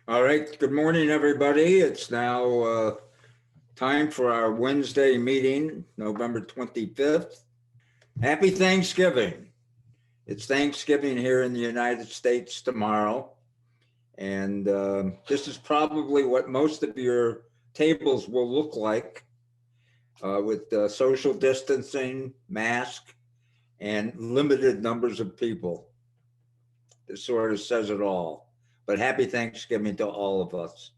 All right, good morning, everybody. It's now time for our Wednesday meeting, November 25th. Happy Thanksgiving. It's Thanksgiving here in the United States tomorrow. And this is probably what most of your tables will look like with social distancing, mask, and limited numbers of people. This sort of says it all. But happy Thanksgiving to all of us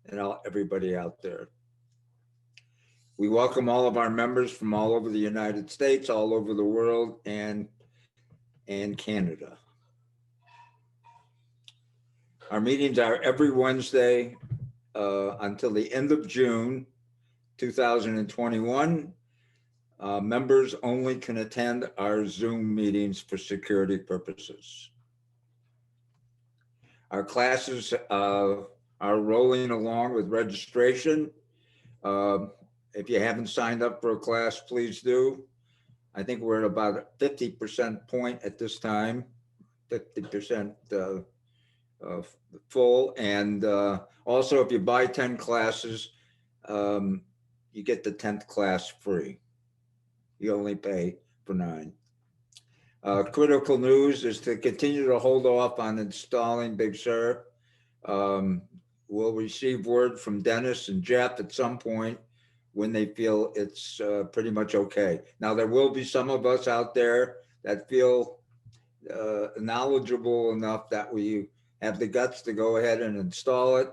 and everybody out there. We welcome all of our members from all over the United States, all over the world, and Canada. Our meetings are every Wednesday until the end of June 2021. Members only can attend our Zoom meetings for security purposes. Our classes are rolling along with registration. If you haven't signed up for a class, please do. I think we're at about a 50% point at this time, 50% full. And also, if you buy 10 classes, you get the 10th class free. You only pay for 9. Critical news is to continue to hold off on installing Big Sur. We'll receive word from Dennis and Jeff at some point when they feel it's pretty much okay. Now, there will be some of us out there that feel knowledgeable enough that we have the guts to go ahead and install it.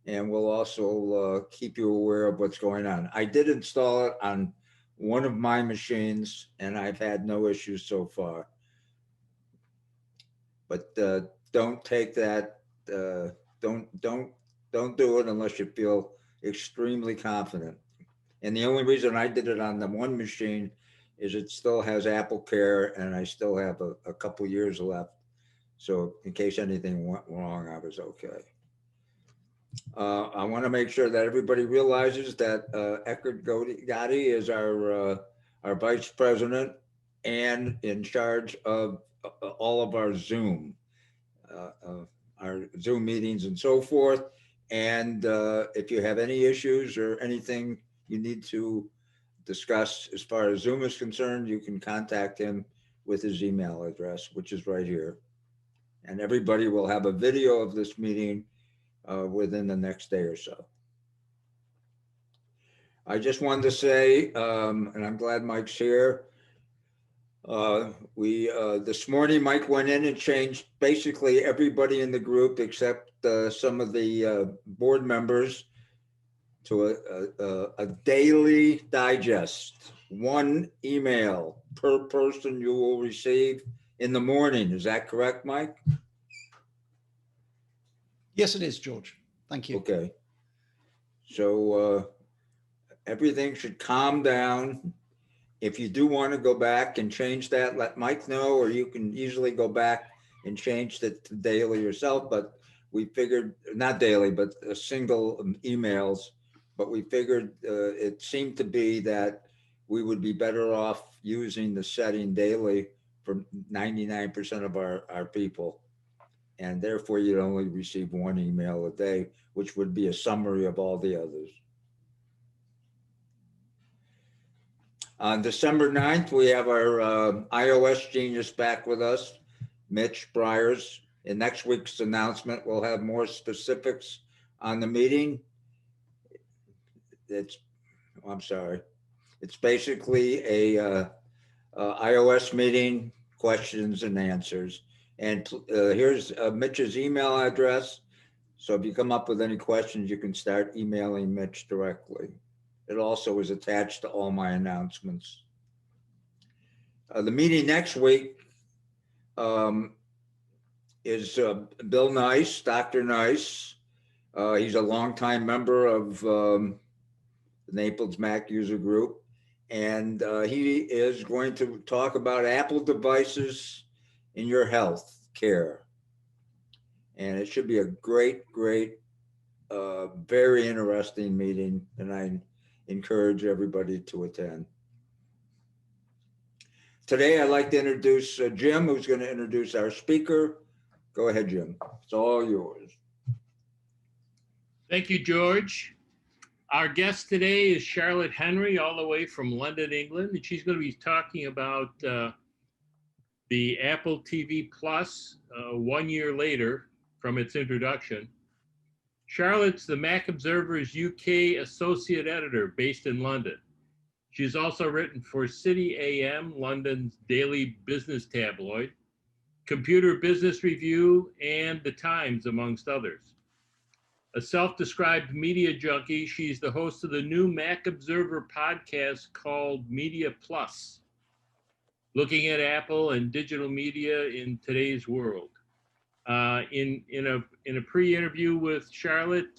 And we'll also keep you aware of what's going on. I did install it on one of my machines and I've had no issues so far. But don't take that, don't do it unless you feel extremely confident. And the only reason I did it on the one machine is it still has Apple Care and I still have a couple years left. So in case anything went wrong, I was okay. I want to make sure that everybody realizes that Eckert Gotti is our vice president and in charge of all of our Zoom meetings and so forth. And if you have any issues or anything you need to discuss as far as Zoom is concerned, you can contact him with his email address, which is right here. And everybody will have a video of this meeting within the next day or so. I just wanted to say, and I'm glad Mike's here. This morning, Mike went in and changed basically everybody in the group except some of the board members to a daily digest, 1 email per person you will receive in the morning. Is that correct, Mike? Yes, it is, George. Thank you. Okay. So everything should calm down. If you do want to go back and change that, let Mike know, or you can easily go back and change it to daily yourself. But we figured, not daily, but single emails. But we figured it seemed to be that we would be better off using the setting daily for 99% of our people. And therefore, you'd only receive 1 email a day, which would be a summary of all the others. On December 9th, we have our iOS genius back with us, Mitch Bryers. In next week's announcement, we'll have more specifics on the meeting. It's basically a iOS meeting, questions and answers. And here's Mitch's email address. So if you come up with any questions, you can start emailing Mitch directly. It also is attached to all my announcements. The meeting next week is Bill Nice, Dr. Nice. He's a longtime member of the Naples Mac user group. And he is going to talk about Apple devices in your health care. And it should be a great, very interesting meeting. And I encourage everybody to attend. Today, I'd like to introduce Jim, who's going to introduce our speaker. Go ahead, Jim. It's all yours. Thank you, George. Our guest today is Charlotte Henry, all the way from London, England, and she's going to be talking about the Apple TV Plus 1 year later from its introduction. Charlotte's the Mac Observer's UK Associate Editor based in London. She's also written for City AM, London's daily business tabloid, Computer Business Review, and The Times, amongst others. A self-described media junkie, she's the host of the new Mac Observer podcast called Media Plus, looking at Apple and digital media in today's world. In a pre-interview with Charlotte,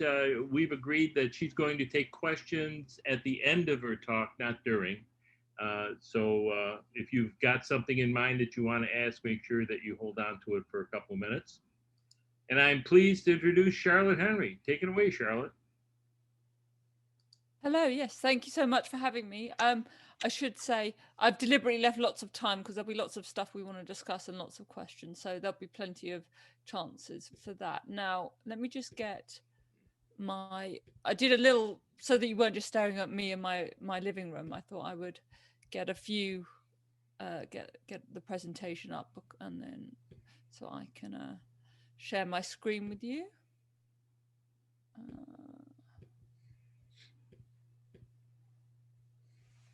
we've agreed that she's going to take questions at the end of her talk, not during. So if you've got something in mind that you want to ask, make sure that you hold on to it for a couple of minutes. And I'm pleased to introduce Charlotte Henry. Take it away, Charlotte. Hello, yes, thank you so much for having me. I should say I've deliberately left lots of time because there'll be lots of stuff we want to discuss and lots of questions. So there'll be plenty of chances for that. Now, let me just get I did a little, so that you weren't just staring at me in my living room. I thought I would get a few, get the presentation up, and then so I can share my screen with you.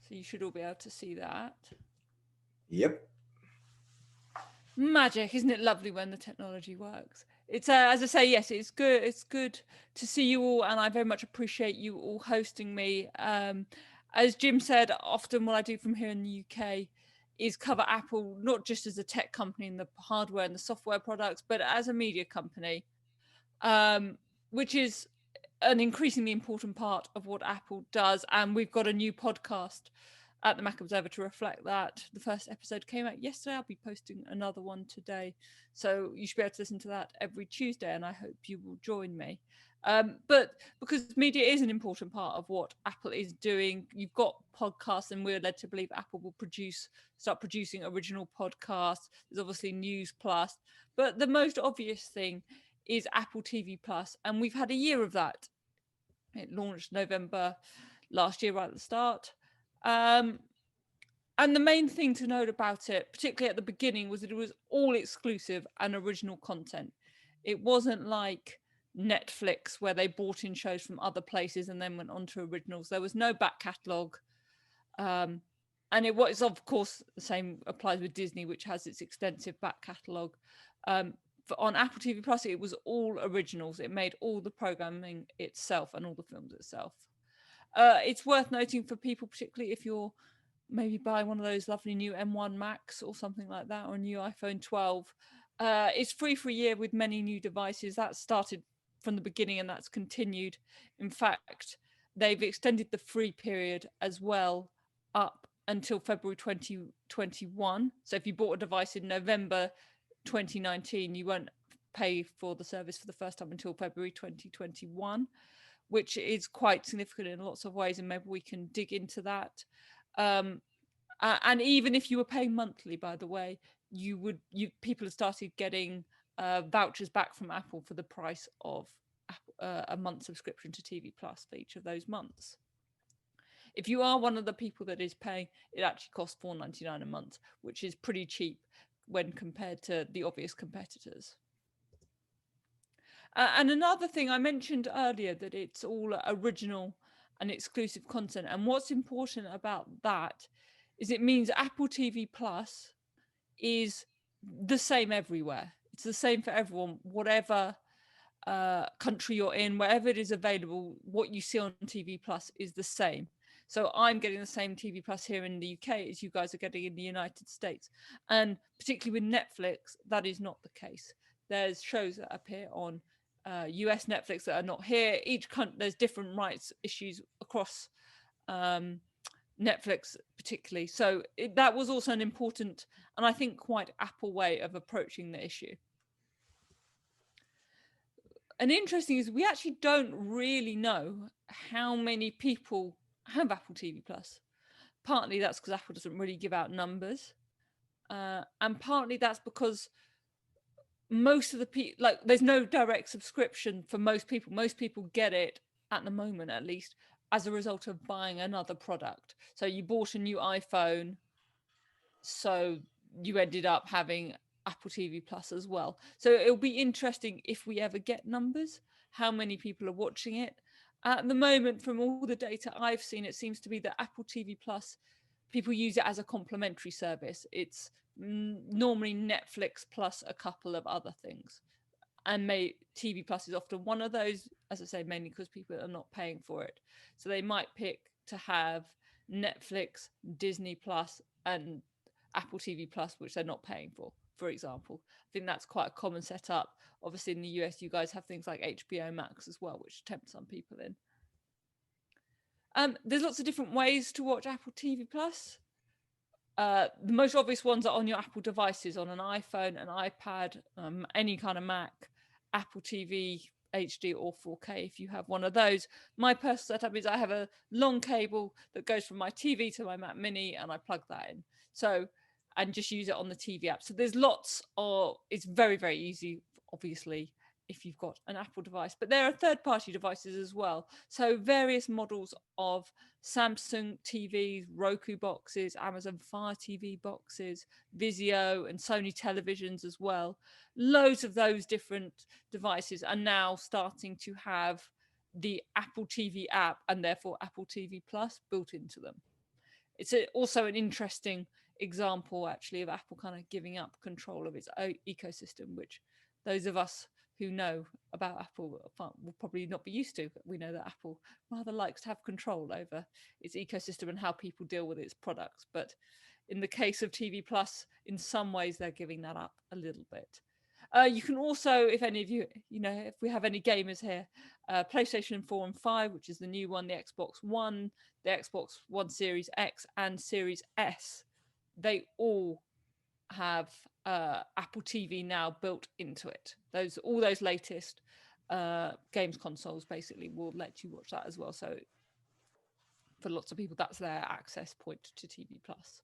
So you should all be able to see that. Yep. Magic, isn't it lovely when the technology works? It's as I say, yes, it's good. It's good to see you all, and I very much appreciate you all hosting me. As Jim said, often what I do from here in the UK is cover Apple, not just as a tech company and the hardware and the software products, but as a media company, which is an increasingly important part of what Apple does. And we've got a new podcast at the Mac Observer to reflect that. The first episode came out yesterday. I'll be posting another one today. So you should be able to listen to that every Tuesday, and I hope you will join me. But because media is an important part of what Apple is doing, you've got podcasts, and we're led to believe Apple will start producing original podcasts. There's obviously News Plus, but the most obvious thing is Apple TV Plus, and we've had a year of that. It launched November last year, right at the start. And the main thing to note about it, particularly at the beginning, was that it was all exclusive and original content. It wasn't like Netflix, where they brought in shows from other places and then went on to originals. There was no back catalogue. And it was, of course, the same applies with Disney, which has its extensive back catalogue. On Apple TV Plus, it was all originals. It made all the programming itself and all the films itself. It's worth noting for people, particularly if you're maybe buying one of those lovely new M1 Max or something like that, or a new iPhone 12. It's free for a year with many new devices. That started from the beginning and that's continued. In fact, they've extended the free period as well up until February 2021. So if you bought a device in November 2019, you won't pay for the service for the first time until February 2021, which is quite significant in lots of ways, and maybe we can dig into that. And even if you were paying monthly, by the way, people have started getting vouchers back from Apple for the price of a month subscription to TV Plus for each of those months. If you are one of the people that is paying, it actually costs $4.99 a month, which is pretty cheap when compared to the obvious competitors. And another thing I mentioned earlier, that it's all original and exclusive content. And what's important about that is it means Apple TV Plus is the same everywhere. It's the same for everyone, whatever country you're in, wherever it is available, what you see on TV Plus is the same. So I'm getting the same TV Plus here in the UK as you guys are getting in the United States. And particularly with Netflix, that is not the case. There's shows that appear on US Netflix that are not here. Each country, there's different rights issues across Netflix particularly. So that was also an important, and I think quite Apple way of approaching the issue. And interesting is we actually don't really know how many people have Apple TV Plus. Partly that's because Apple doesn't really give out numbers. And partly that's because most of the people, like, there's no direct subscription for most people. Most people get it at the moment, at least, as a result of buying another product. So you bought a new iPhone, so you ended up having Apple TV Plus as well. So it'll be interesting if we ever get numbers, how many people are watching it. At the moment, from all the data I've seen, it seems to be that Apple TV Plus, people use it as a complementary service. It's normally Netflix plus a couple of other things. And TV Plus is often one of those, as I say, mainly because people are not paying for it. So they might pick to have Netflix, Disney Plus, and Apple TV Plus, which they're not paying for example. I think that's quite a common setup. Obviously, in the US, you guys have things like HBO Max as well, which tempt some people in. There's lots of different ways to watch Apple TV Plus. The most obvious ones are on your Apple devices, on an iPhone, an iPad, any kind of Mac, Apple TV HD or 4K if you have one of those. My personal setup is I have a long cable that goes from my TV to my Mac Mini, and I plug that in. So, and just use it on the TV app. So there's lots of, it's very, very easy, obviously, if you've got an Apple device, but there are third-party devices as well. So various models of Samsung TVs, Roku boxes, Amazon Fire TV boxes, Vizio and Sony televisions as well. Loads of those different devices are now starting to have the Apple TV app and therefore Apple TV Plus built into them. It's also an interesting example, actually, of Apple kind of giving up control of its own ecosystem, which those of us who know about Apple will probably not be used to. We know that Apple rather likes to have control over its ecosystem and how people deal with its products. But in the case of TV Plus, in some ways, they're giving that up a little bit. You can also, if any of you, if we have any gamers here, PlayStation 4 and 5, which is the new one, the Xbox One, the Xbox One Series X and Series S, they all have Apple TV now built into it. All those latest games consoles basically will let you watch that as well. So for lots of people, that's their access point to TV Plus.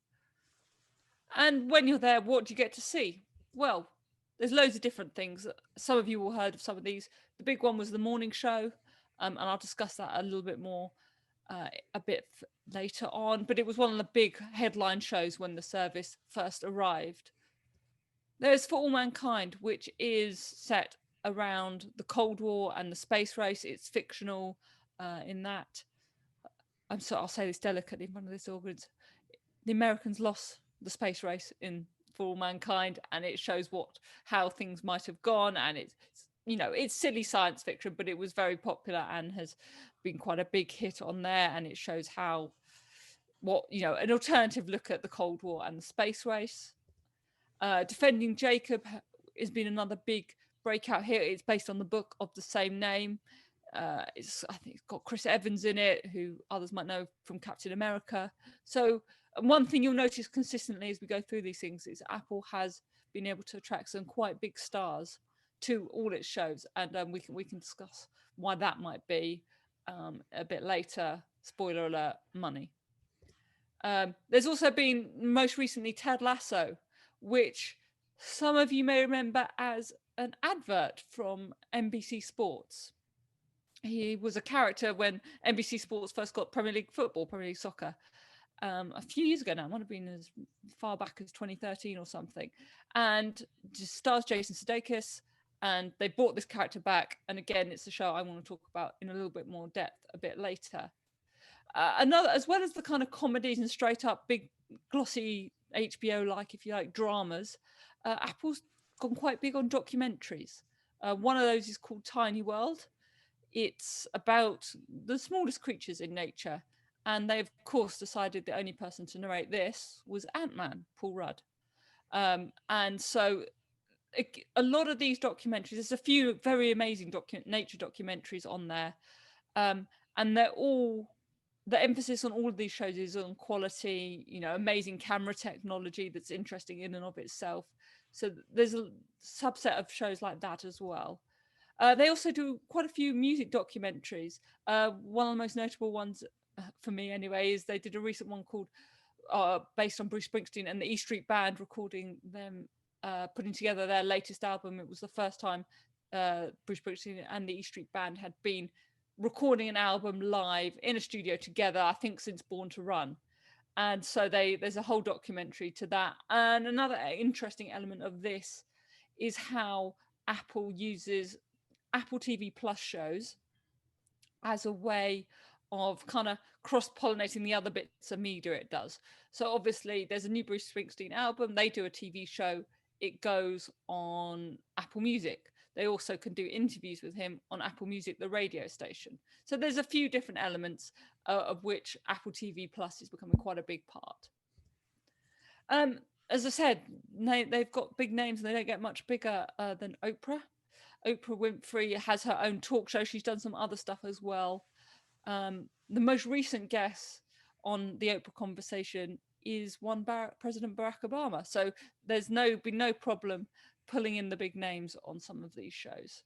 And when you're there, what do you get to see? Well, there's loads of different things. Some of you will heard of some of these. The big one was the morning show, and I'll discuss that a little bit more a bit later on. But it was one of the big headline shows when the service first arrived. There's For All Mankind, which is set around the Cold War and the space race. It's fictional in that. I'll say this delicately in front of this audience. The Americans lost the space race in For All Mankind, and it shows how things might have gone. And it's silly science fiction, but it was very popular and has been quite a big hit on there. And it shows an alternative look at the Cold War and the space race. Defending Jacob has been another big breakout here. It's based on the book of the same name. I think it's got Chris Evans in it, who others might know from Captain America. So one thing you'll notice consistently as we go through these things is Apple has been able to attract some quite big stars to all its shows, and we can discuss why that might be a bit later. Spoiler alert: money. There's also been most recently Ted Lasso, which some of you may remember as an advert from NBC Sports. He was a character when NBC Sports first got Premier League football, Premier League soccer, a few years ago now. It might have been as far back as 2013 or something. And just stars Jason Sudeikis, and they brought this character back. And again, it's a show I want to talk about in a little bit more depth a bit later. Another, as well as the kind of comedies and straight up big glossy HBO-like, if you like, dramas, Apple's gone quite big on documentaries. One of those is called Tiny World. It's about the smallest creatures in nature. And they, of course, decided the only person to narrate this was Ant-Man, Paul Rudd. And so a lot of these documentaries, there's a few very amazing nature documentaries on there. And they're all, the emphasis on all of these shows is on quality, amazing camera technology that's interesting in and of itself. So there's a subset of shows like that as well. They also do quite a few music documentaries. One of the most notable ones, for me anyway, is they did a recent one called based on Bruce Springsteen and the E Street Band, recording them putting together their latest album. It was the first time Bruce Springsteen and the E Street Band had been recording an album live in a studio together, I think since Born to Run. And so there's a whole documentary to that. And another interesting element of this is how Apple uses Apple TV Plus shows as a way of kind of cross-pollinating the other bits of media it does. So obviously there's a new Bruce Springsteen album, they do a TV show, it goes on Apple Music. They also can do interviews with him on Apple Music, the radio station. So there's a few different elements of which Apple TV Plus is becoming quite a big part. As I said, they've got big names and they don't get much bigger than Oprah. Oprah Winfrey has her own talk show. She's done some other stuff as well. The most recent guest on the Oprah Conversation is President Barack Obama. So there's been no problem pulling in the big names on some of these shows.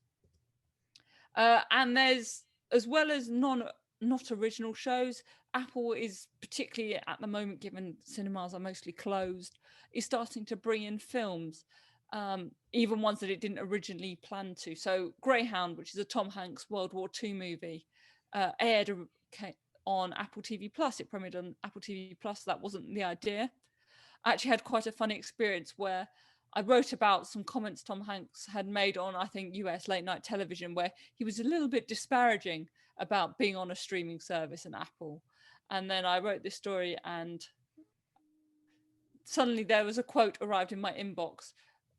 And there's, as well as not original shows, Apple is, particularly at the moment, given cinemas are mostly closed, is starting to bring in films, even ones that it didn't originally plan to. So Greyhound, which is a Tom Hanks World War II movie, aired on Apple TV Plus. It premiered on Apple TV Plus. That wasn't the idea. I actually had quite a funny experience where I wrote about some comments Tom Hanks had made on, I think, US late night television, where he was a little bit disparaging about being on a streaming service and Apple. And then I wrote this story and suddenly there was a quote arrived in my inbox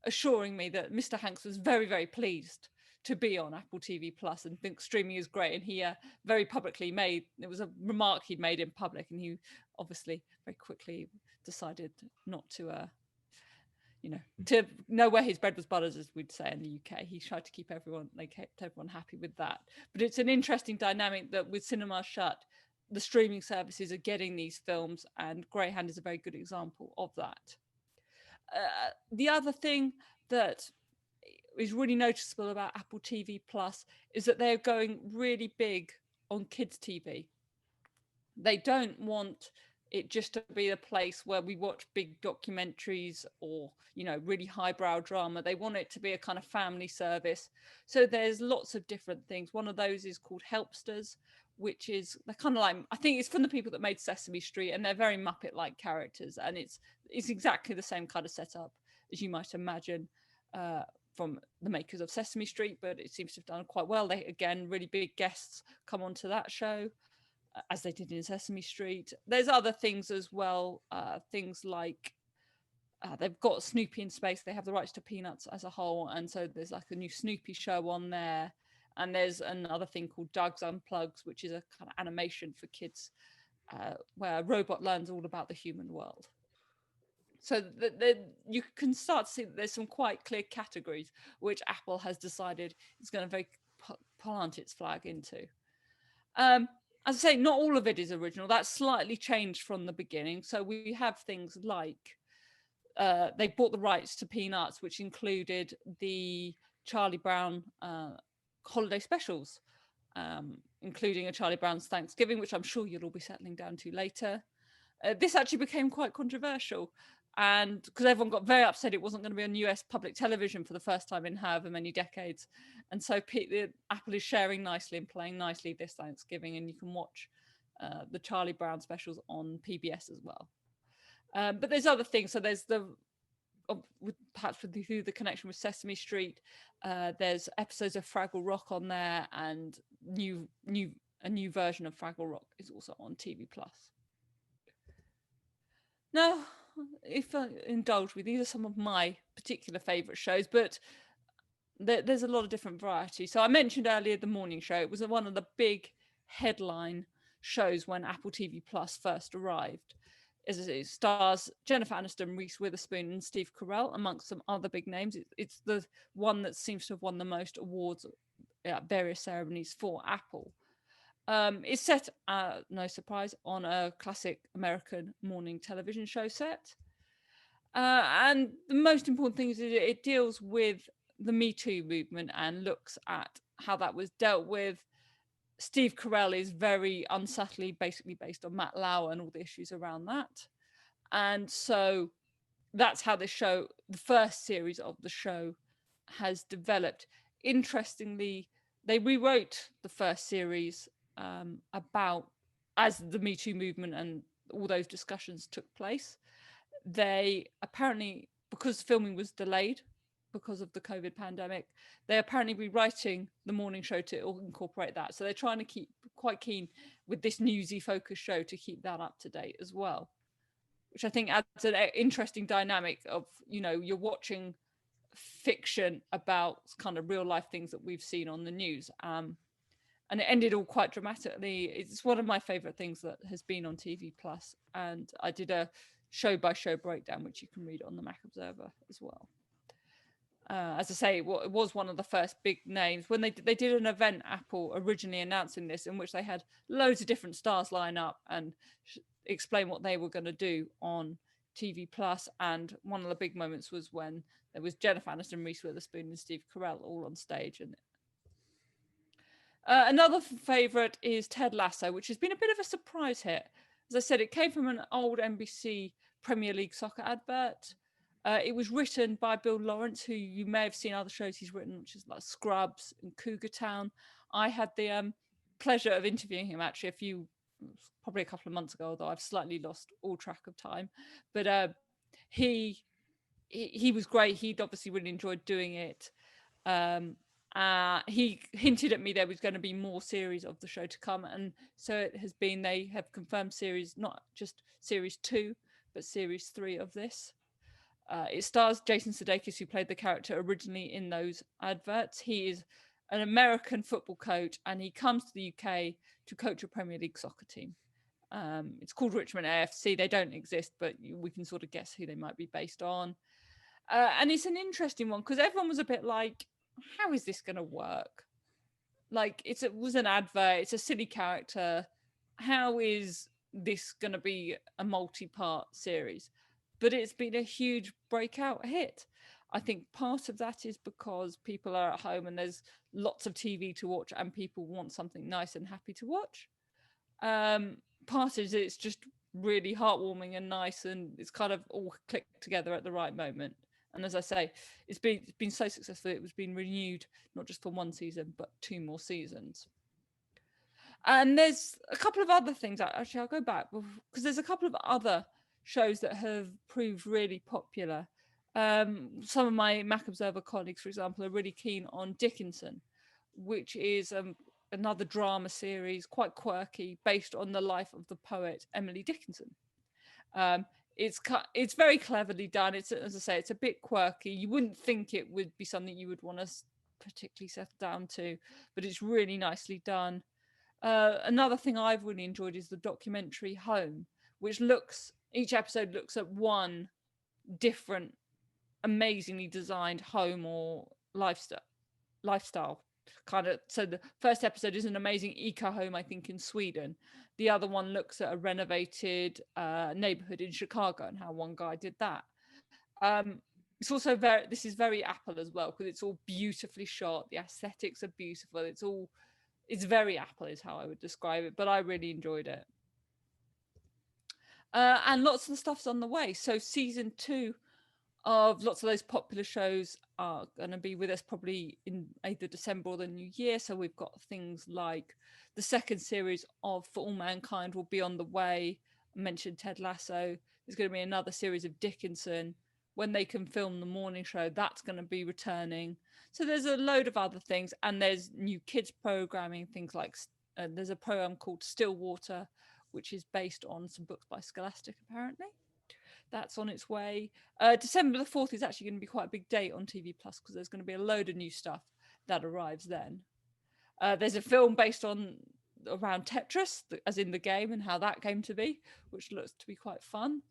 assuring me that Mr. Hanks was very, very pleased to be on Apple TV Plus and thinks streaming is great. And he very publicly it was a remark he'd made in public, and he obviously very quickly decided not to, to know where his bread was buttered, as we'd say in the UK. He tried to keep everyone happy with that. But it's an interesting dynamic that with cinemas shut, the streaming services are getting these films, and Greyhound is a very good example of that. The other thing that is really noticeable about Apple TV Plus is that they're going really big on kids TV. They don't want it just to be a place where we watch big documentaries or, really highbrow drama. They want it to be a kind of family service. So there's lots of different things. One of those is called Helpsters, which is, they're kind of like, I think it's from the people that made Sesame Street, and they're very Muppet-like characters. And it's exactly the same kind of setup as you might imagine from the makers of Sesame Street, but it seems to have done quite well. They, again, really big guests come onto that show, as they did in Sesame Street. There's other things as well, things like they've got Snoopy in space. They have the rights to Peanuts as a whole, and so there's like a new Snoopy show on there. And there's another thing called Doug's Unplugged, which is a kind of animation for kids where a robot learns all about the human world. So you can start to see that there's some quite clear categories which Apple has decided it's going to very plant its flag into. As I say, not all of it is original. That's slightly changed from the beginning. So we have things like they bought the rights to Peanuts, which included the Charlie Brown holiday specials, including a Charlie Brown's Thanksgiving, which I'm sure you'll all be settling down to later. This actually became quite controversial, and because everyone got very upset it wasn't going to be on US public television for the first time in however many decades. And so Apple is sharing nicely and playing nicely this Thanksgiving, and you can watch the Charlie Brown specials on PBS as well. But there's other things. So there's perhaps through the connection with Sesame Street, there's episodes of Fraggle Rock on there, and a new version of Fraggle Rock is also on TV Plus. Now, if I indulge me, these are some of my particular favourite shows, but there's a lot of different variety. So I mentioned earlier the morning show. It was one of the big headline shows when Apple TV Plus first arrived. It stars Jennifer Aniston, Reese Witherspoon, and Steve Carell, amongst some other big names. It's the one that seems to have won the most awards at various ceremonies for Apple. It's set, no surprise, on a classic American morning television show set. And the most important thing is that it deals with the Me Too movement and looks at how that was dealt with. Steve Carell is very unsubtly basically based on Matt Lauer and all the issues around that. And so that's how the show, the first series of the show, has developed. Interestingly, they rewrote the first series about as the Me Too movement and all those discussions took place. They apparently, because filming was delayed because of the COVID pandemic, they're apparently rewriting the morning show to incorporate that. So they're trying to keep quite keen with this newsy focused show to keep that up to date as well, which I think adds an interesting dynamic of, you know, you're watching fiction about kind of real life things that we've seen on the news. And it ended all quite dramatically. It's one of my favorite things that has been on TV Plus. And I did a show by show breakdown, which you can read on the Mac Observer as well. As I say, it was one of the first big names when they did an event, Apple originally announcing this, in which they had loads of different stars line up and explain what they were going to do on TV Plus. And one of the big moments was when there was Jennifer Aniston, Reese Witherspoon, and Steve Carell all on stage. And another favorite is Ted Lasso, which has been a bit of a surprise hit. As I said, it came from an old NBC Premier League soccer advert. It was written by Bill Lawrence, who you may have seen other shows he's written, which is like Scrubs and Cougar Town. I had the pleasure of interviewing him actually probably a couple of months ago, although I've slightly lost all track of time. But he was great. He'd obviously really enjoyed doing it. He hinted at me there was going to be more series of the show to come, and so it has been. They have confirmed series, not just series 2, but series 3 of this. It stars Jason Sudeikis, who played the character originally in those adverts. He is an American football coach, and he comes to the UK to coach a Premier League soccer team. It's called Richmond AFC. They don't exist, but we can sort of guess who they might be based on. And it's an interesting one because everyone was a bit like, how is this going to work? Like, it was an advert. It's a silly character. How is this going to be a multi-part series? But it's been a huge breakout hit. I think part of that is because people are at home and there's lots of TV to watch and people want something nice and happy to watch. Part is it's just really heartwarming and nice, and it's kind of all clicked together at the right moment. And as I say, it's been so successful, it was being renewed, not just for 1 season, but 2 more seasons. And there's a couple of other things, actually, I'll go back, because there's a couple of other shows that have proved really popular. Some of my Mac Observer colleagues, for example, are really keen on Dickinson, which is another drama series, quite quirky, based on the life of the poet Emily Dickinson. It's very cleverly done. It's, as I say, it's a bit quirky. You wouldn't think it would be something you would want to particularly settle down to, but it's really nicely done. Another thing I've really enjoyed is the documentary Home, which each episode looks at one different amazingly designed home or lifestyle kind of. So the first episode is an amazing eco home, I think, in Sweden. The other one looks at a renovated neighborhood in Chicago and how one guy did that. It's also this is very Apple as well, because it's all beautifully shot. The aesthetics are beautiful. It's very Apple is how I would describe it, but I really enjoyed it. And lots of the stuff's on the way. So season 2 of lots of those popular shows are going to be with us probably in either December or the new year. So we've got things like the second series of For All Mankind will be on the way. I mentioned Ted Lasso. There's going to be another series of Dickinson. When they can film the morning show, that's going to be returning. So there's a load of other things. And there's new kids programming, things like there's a program called Stillwater, which is based on some books by Scholastic, apparently. That's on its way. December the 4th is actually going to be quite a big date on TV Plus, because there's going to be a load of new stuff that arrives then. There's a film based around Tetris, as in the game, and how that came to be, which looks to be quite fun.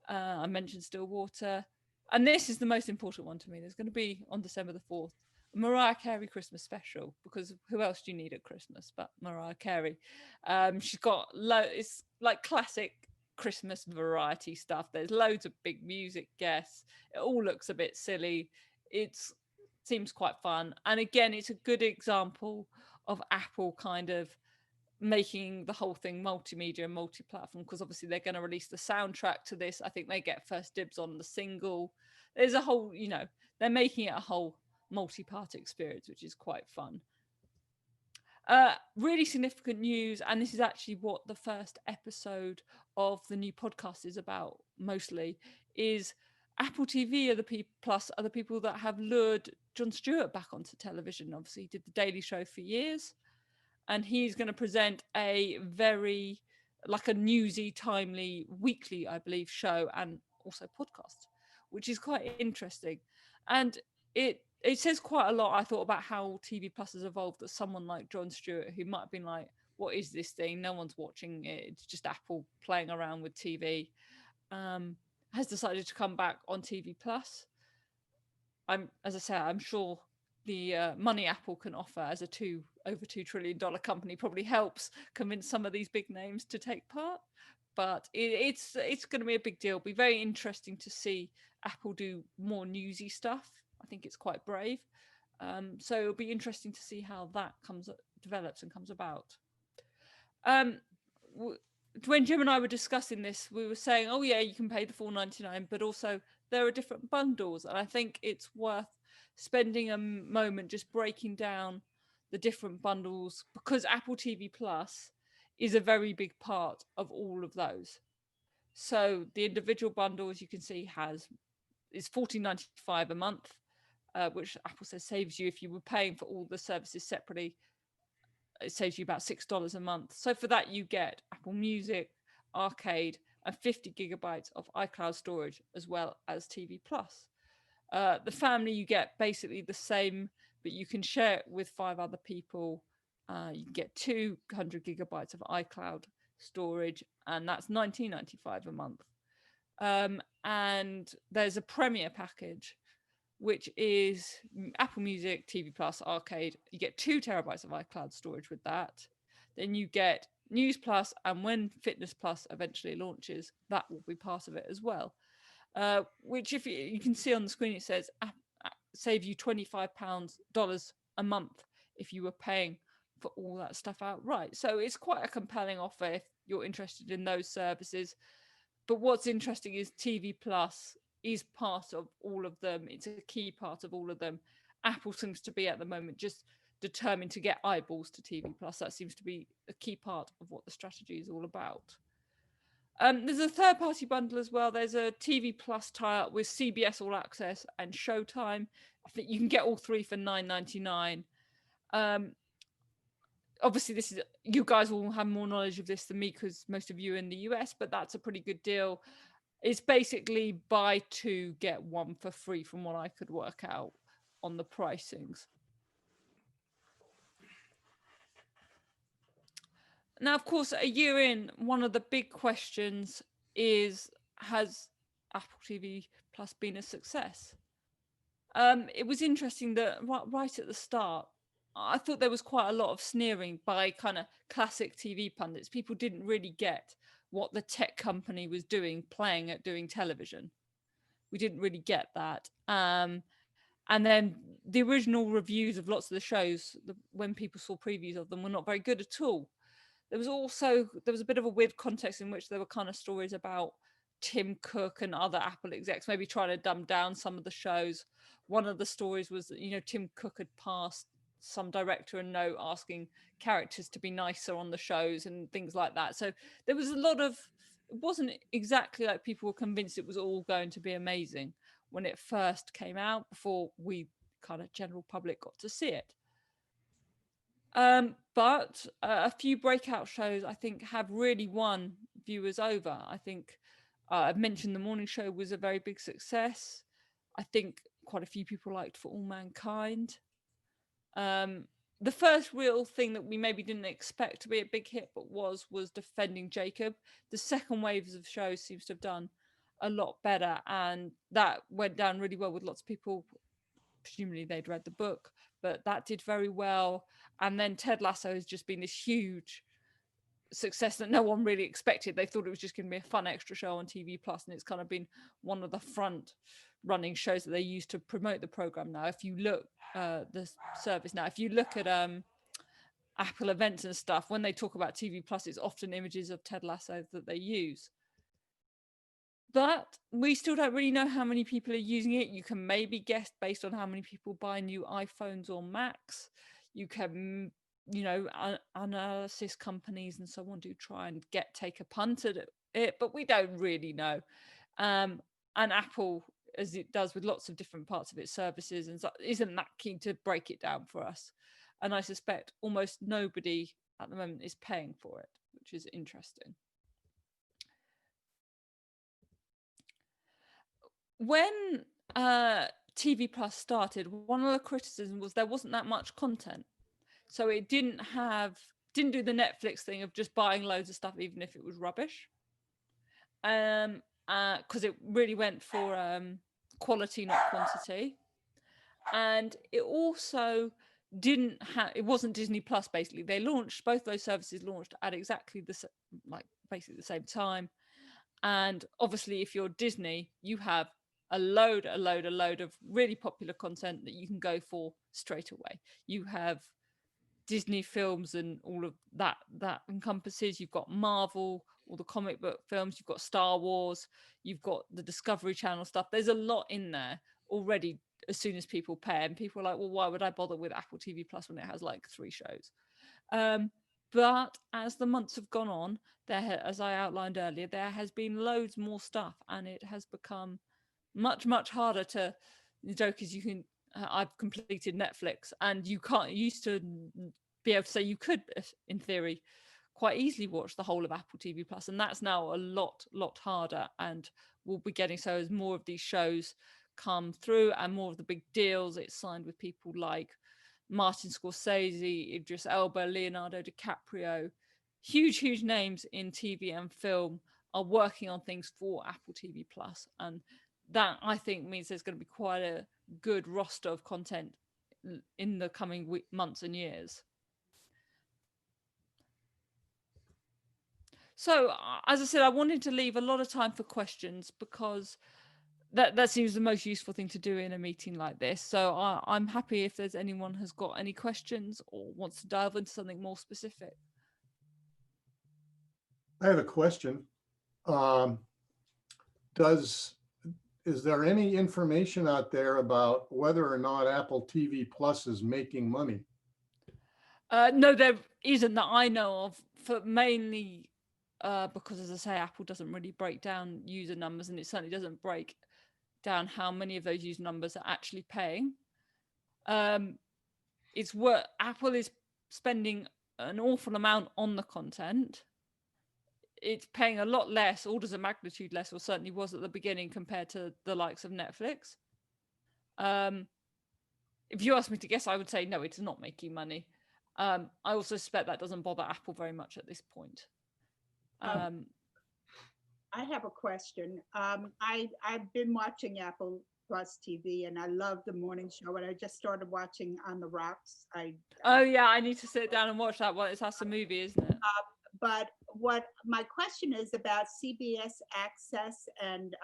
I mentioned Stillwater. And this is the most important one to me. There's going to be, on December the 4th, a Mariah Carey Christmas special, because who else do you need at Christmas but Mariah Carey? She's got it's like classic Christmas variety stuff. There's loads of big music guests. It all looks a bit silly. It seems quite fun. And again, it's a good example of Apple kind of making the whole thing multimedia and multi-platform, because obviously they're going to release the soundtrack to this. I think they get first dibs on the single. There's a whole, they're making it a whole multi-part experience, which is quite fun. Really significant news, and this is actually what the first episode of the new podcast is about mostly, is Apple TV are the people that have lured Jon Stewart back onto television. Obviously, he did the Daily Show for years, and he's going to present a very, like a newsy, timely, weekly, I believe, show and also podcast, which is quite interesting. And it says quite a lot, I thought, about how TV Plus has evolved, that someone like Jon Stewart, who might have been like, what is this thing? No one's watching it. It's just Apple playing around with TV, has decided to come back on TV Plus. As I say, I'm sure the money Apple can offer as a over $2 trillion company probably helps convince some of these big names to take part. But it's going to be a big deal. It'll be very interesting to see Apple do more newsy stuff. I think it's quite brave. So it'll be interesting to see how that develops and comes about. When Jim and I were discussing this, we were saying, oh yeah, you can pay the $4.99, but also there are different bundles. And I think it's worth spending a moment just breaking down the different bundles, because Apple TV Plus is a very big part of all of those. So the individual bundles you can see is $14.95 a month, which Apple says saves you, if you were paying for all the services separately, it saves you about $6 a month. So for that, you get Apple Music, Arcade, and 50 gigabytes of iCloud storage, as well as TV Plus. The family, you get basically the same, but you can share it with 5 other people. You can get 200 gigabytes of iCloud storage, and that's $19.95 a month. And there's a Premier package, which is Apple Music, TV Plus, Arcade. You get 2 terabytes of iCloud storage with that. Then you get News Plus, and when Fitness Plus eventually launches, that will be part of it as well. Which, if you can see on the screen, it says save you $25 a month if you were paying for all that stuff outright. So it's quite a compelling offer if you're interested in those services. But what's interesting is TV Plus is part of all of them. It's a key part of all of them. Apple seems to be at the moment just determined to get eyeballs to TV Plus. That seems to be a key part of what the strategy is all about. There's a third-party bundle as well. There's a TV Plus tie-up with CBS All Access and Showtime. I think you can get all 3 for $9.99. Obviously, you guys will have more knowledge of this than me, because most of you are in the US, but that's a pretty good deal. It's basically buy 2, get 1 for free, from what I could work out on the pricings. Now, of course, a year in, one of the big questions is, has Apple TV Plus been a success? It was interesting that right at the start, I thought there was quite a lot of sneering by kind of classic TV pundits. People didn't really get what the tech company was doing television. We didn't really get that. And then the original reviews of lots of the shows, when people saw previews of them, were not very good at all. There was a bit of a weird context in which there were kind of stories about Tim Cook and other Apple execs maybe trying to dumb down some of the shows. One of the stories was that, Tim Cook had passed some director a note asking characters to be nicer on the shows and things like that. So there was a lot of, it wasn't exactly like people were convinced it was all going to be amazing when it first came out, before we kind of general public got to see it. But a few breakout shows, I think, have really won viewers over. I think I've mentioned The Morning Show was a very big success. I think quite a few people liked For All Mankind. The first real thing that we maybe didn't expect to be a big hit, but was Defending Jacob. The second waves of shows seems to have done a lot better, and that went down really well with lots of people. Presumably they'd read the book, but that did very well. And then Ted Lasso has just been this huge success that no one really expected. They thought it was just going to be a fun extra show on TV Plus, and it's kind of been one of the front running shows that they use to promote the program now. If you look the service now, if you look at Apple events and stuff, when they talk about TV Plus, it's often images of Ted Lasso that they use. But we still don't really know how many people are using it. You can maybe guess based on how many people buy new iPhones or Macs. You can, analysis companies and so on do try and take a punt at it, but we don't really know. And Apple, as it does with lots of different parts of its services, and so, isn't that keen to break it down for us. And I suspect almost nobody at the moment is paying for it, which is interesting. When TV Plus started, one of the criticisms was there wasn't that much content. So it didn't do the Netflix thing of just buying loads of stuff, even if it was rubbish. Because it really went for quality, not quantity. And it also it wasn't Disney Plus, basically. Both those services launched at exactly basically the same time. And obviously, if you're Disney, you have a load of really popular content that you can go for straight away. You have Disney films and all of that encompasses. You've got Marvel, all the comic book films. You've got Star Wars. You've got the Discovery Channel stuff. There's a lot in there already as soon as people pay. And people are like, well, why would I bother with Apple TV Plus when it has like 3 shows? But as the months have gone on, as I outlined earlier, there has been loads more stuff, and it has become much, much harder to. The joke is I've completed Netflix, and you used to be able to say you could, in theory, quite easily watch the whole of Apple TV Plus, and that's now a lot harder, and we'll be getting so as more of these shows come through and more of the big deals. It's signed with people like Martin Scorsese, Idris Elba, Leonardo DiCaprio, huge names in TV and film are working on things for Apple TV Plus, and that I think means there's going to be quite a good roster of content in the coming months and years. So, as I said, I wanted to leave a lot of time for questions because that seems the most useful thing to do in a meeting like this. So I'm happy if there's anyone has got any questions or wants to dive into something more specific. I have a question. Is there any information out there about whether or not Apple TV Plus is making money? No, there isn't that I know of, for mainly because, as I say, Apple doesn't really break down user numbers, and it certainly doesn't break down how many of those user numbers are actually paying. It's what Apple is spending an awful amount on the content. It's paying a lot less, orders of magnitude less, or certainly was at the beginning, compared to the likes of Netflix. If you ask me to guess, I would say no, it's not making money. I also suspect that doesn't bother Apple very much at this point. I have a question. I've been watching Apple Plus TV, and I love the morning show, and I just started watching On the Rocks. Oh yeah, I need to sit down and watch that one. That's a movie, isn't it? But what my question is about CBS Access and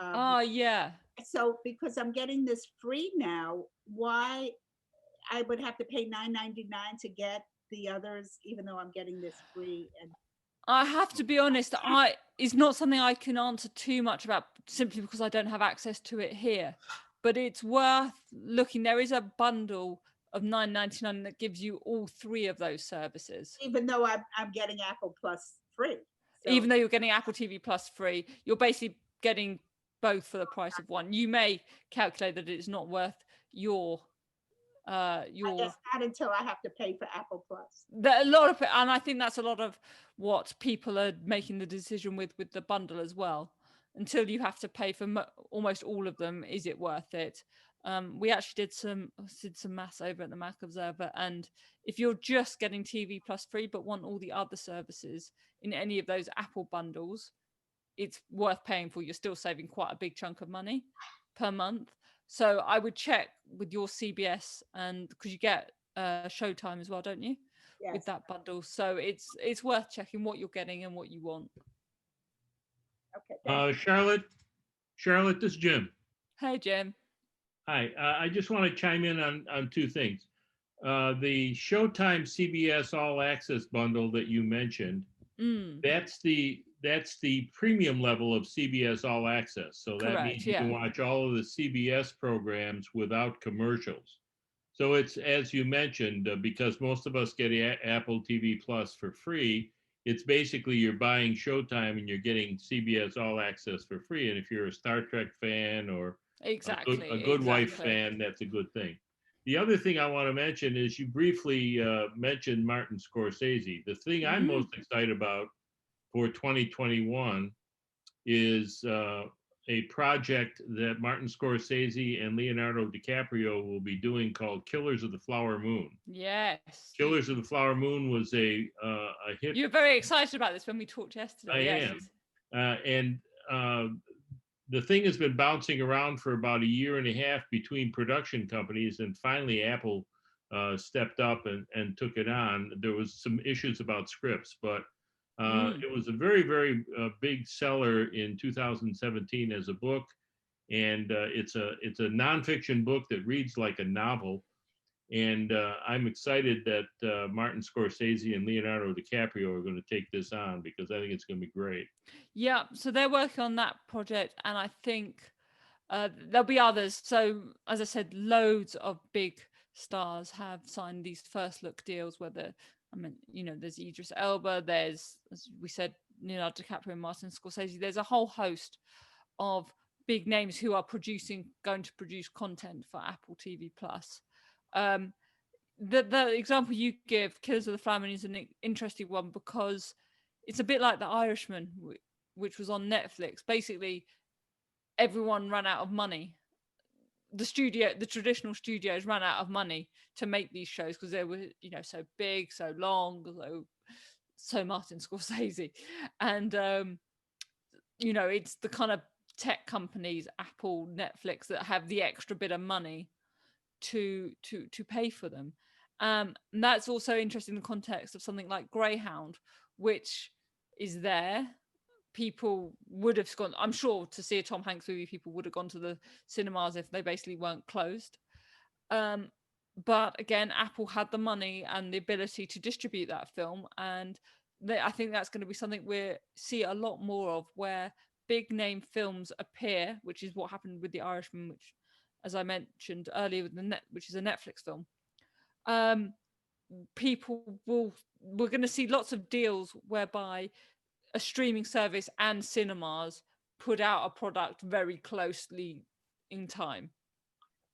yeah. So because I'm getting this free now, why I would have to pay $9.99 to get the others, even though I'm getting this free? And I have to be honest, it's not something I can answer too much about, simply because I don't have access to it here. But it's worth looking. There is a bundle of $9.99 that gives you all 3 of those services. Even though I'm getting Apple Plus free. So. Even though you're getting Apple TV Plus free, you're basically getting both for the price of one. You may calculate that it's not worth your I guess not until I have to pay for Apple Plus. And I think that's a lot of what people are making the decision with the bundle as well. Until you have to pay for almost all of them, is it worth it? We actually did some maths over at the Mac Observer, and if you're just getting TV Plus free but want all the other services in any of those Apple bundles, it's worth paying for. You're still saving quite a big chunk of money per month. So I would check with your CBS, and because you get Showtime as well, don't you? Yes. With that bundle. So it's worth checking what you're getting and what you want. Okay. Charlotte, this is Jim. Hey, Jim. Hi. I just want to chime in on 2 things. the Showtime CBS All Access bundle that you mentioned, Mm, that's the premium level of CBS All Access. So that correct. means you can Yeah. watch all of the CBS programs without commercials. So it's, as you mentioned, because most of us get Apple TV Plus for free, it's basically you're buying Showtime and you're getting CBS All Access for free. And if you're a Star Trek fan or Exactly. a good wife Exactly. fan, that's a good thing. The other thing I want to mention is you briefly mentioned Martin Scorsese. The thing I'm Mm. most excited about for 2021 is a project that Martin Scorsese and Leonardo DiCaprio will be doing called Killers of the Flower Moon. Yes. Killers of the Flower Moon was a hit. You're very excited about this when we talked yesterday. I Yes. am. And the thing has been bouncing around for about a year and a half between production companies, and finally Apple stepped up and took it on. There was some issues about scripts, but it was a very, very big seller in 2017 as a book, and it's a nonfiction book that reads like a novel. And I'm excited that Martin Scorsese and Leonardo DiCaprio are going to take this on because I think it's going to be great. Yeah, so they're working on that project, and I think there'll be others. So, as I said, loads of big stars have signed these first look deals. Whether there's Idris Elba, there's, as we said, Leonardo DiCaprio and Martin Scorsese. There's a whole host of big names who are going to produce content for Apple TV Plus. The example you give, Killers of the Flower Moon, is an interesting one because it's a bit like The Irishman, which was on Netflix. Basically, everyone ran out of money. The traditional studios ran out of money to make these shows because they were, so big, so long, so Martin Scorsese, and it's the kind of tech companies, Apple, Netflix, that have the extra bit of money to pay for them. And that's also interesting in the context of something like Greyhound, which is there. People would have gone, I'm sure, to see a Tom Hanks movie, people would have gone to the cinemas if they basically weren't closed. But again, Apple had the money and the ability to distribute that film. And I think that's going to be something we see a lot more of, where big name films appear, which is what happened with The Irishman, which, as I mentioned earlier, which is a Netflix film. We're going to see lots of deals whereby a streaming service and cinemas put out a product very closely in time.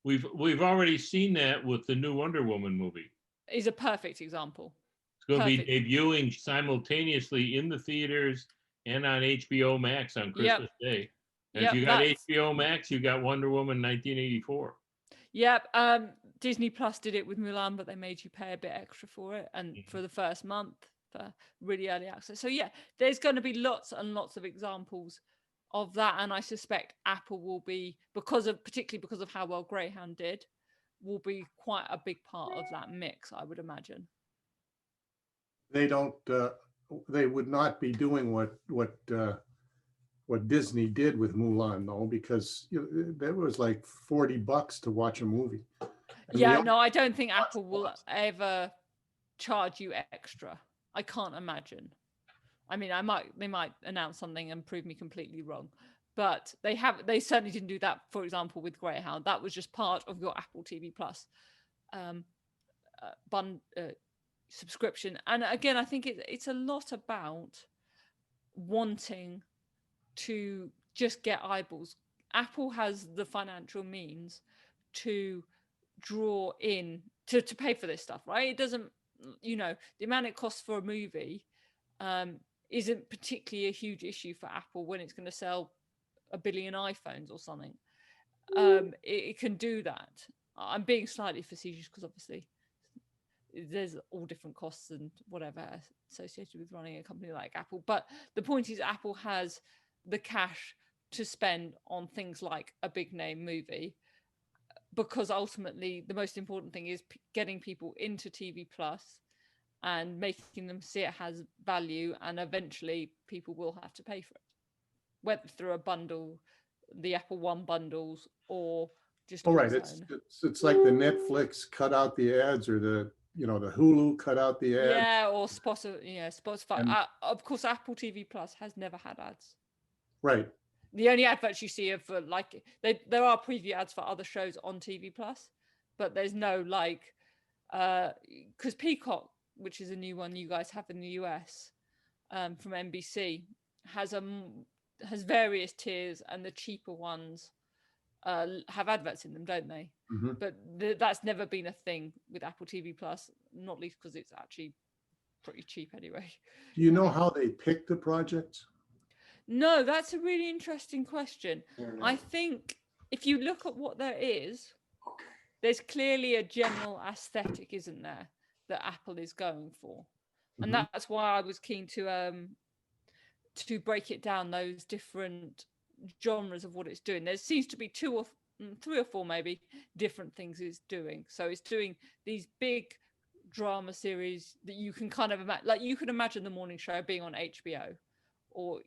We've already seen that with the new Wonder Woman movie. Is a perfect example. It's going to be debuting simultaneously in the theaters and on HBO Max on Christmas Day. And if you got HBO Max, you got Wonder Woman 1984. Yep. Disney Plus did it with Mulan, but they made you pay a bit extra for it, and for the first month for really early access. So yeah, there's going to be lots and lots of examples of that, and I suspect Apple will be, particularly because of how well Greyhound did, will be quite a big part of that mix, I would imagine. They don't. They would not be doing what Disney did with Mulan, though, because there was like $40 to watch a movie. No, I don't think Apple will ever charge you extra. I can't imagine. I mean, they might announce something and prove me completely wrong, but they certainly didn't do that. For example, with Greyhound, that was just part of your Apple TV Plus subscription. And again, I think it's a lot about wanting to just get eyeballs. Apple has the financial means to draw in to pay for this stuff, right? It doesn't, the amount it costs for a movie isn't particularly a huge issue for Apple when it's going to sell 1 billion iPhones or something. It can do that. I'm being slightly facetious because obviously there's all different costs and whatever associated with running a company like Apple. But the point is, Apple has the cash to spend on things like a big name movie, because ultimately the most important thing is getting people into TV Plus and making them see it has value, and eventually people will have to pay for it, whether through a bundle, the Apple One bundles, or just Oh, on right. its own. It's like the Netflix cut out the ads, or the Hulu cut out the ads. Yeah, or Spotify. And- Of course, Apple TV Plus has never had ads. Right. The only adverts you see are for like there are preview ads for other shows on TV Plus, but there's no like because Peacock, which is a new one you guys have in the US from NBC, has various tiers, and the cheaper ones have adverts in them, don't they? Mhm. But that's never been a thing with Apple TV Plus, not least because it's actually pretty cheap anyway. Do you know how they pick the projects? No, that's a really interesting question. I think if you look at what there is, there's clearly a general aesthetic, isn't there, that Apple is going for, and Mhm. that's why I was keen to break it down, those different genres of what it's doing. There seems to be three or four maybe different things it's doing. So it's doing these big drama series that you can kind of imagine, like you can imagine the morning show being on HBO, or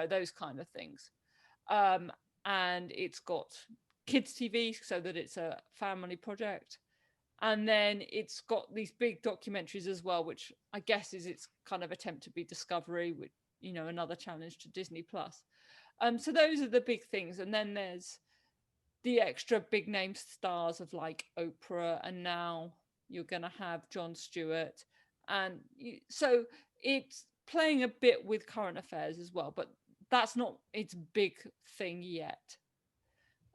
those kind of things. And it's got kids TV so that it's a family project, and then it's got these big documentaries as well, which I guess is its kind of attempt to be Discovery, with another challenge to Disney Plus. So those are the big things, and then there's the extra big name stars of like Oprah, and now you're going to have Jon Stewart, and so it's playing a bit with current affairs as well, but that's not its big thing yet.